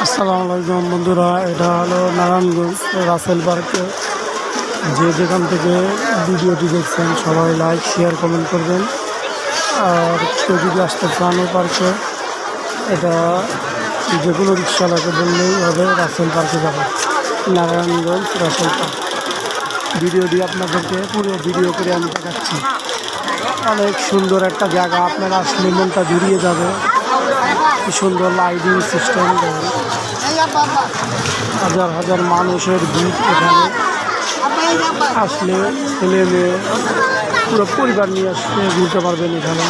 আসসালামু আলাইকুম বন্ধুরা, এটা হলো নারায়ণগঞ্জ রাসেল পার্কে। যে যেখান থেকে ভিডিওটি দেখছেন সবাই লাইক শেয়ার কমেন্ট করবেন। আর কেউ যদি আসতে চান ওই পার্কে, এটা যে কোনো রিক্সাওয়ালাকে বললেই হবে রাসেল পার্কে যাবে। নারায়ণগঞ্জ রাসেল পার্ক ভিডিওটি আপনাদেরকে পুরো ভিডিও করে আমি দেখাচ্ছি। অনেক সুন্দর একটা জায়গা, আপনারা আসলে মনটা জুড়িয়ে যাবে। কি সুন্দর লাইটিং সিস্টেম, হাজার হাজার মানুষের ভিড় এখানে। আসলে ছেলে মেয়ে পুরো পরিবার নিয়ে আসলে ঘুরতে পারবেন এখানে।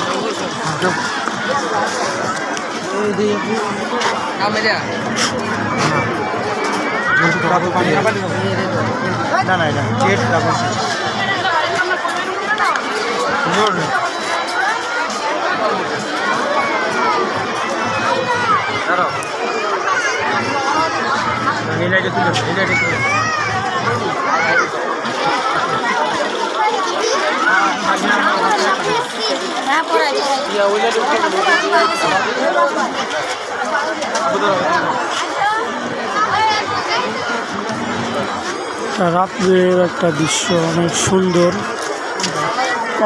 রাত্রের একটা দৃশ্য, অনেক সুন্দর।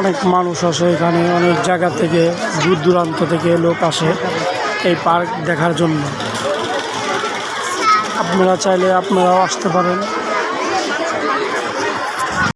অনেক মানুষ আসে এখানে, অনেক জায়গা থেকে, দূর দূরান্ত থেকে লোক আসে এই পার্ক দেখার জন্য। আপনারা চাইলে আপনারাও আসতে পারেন।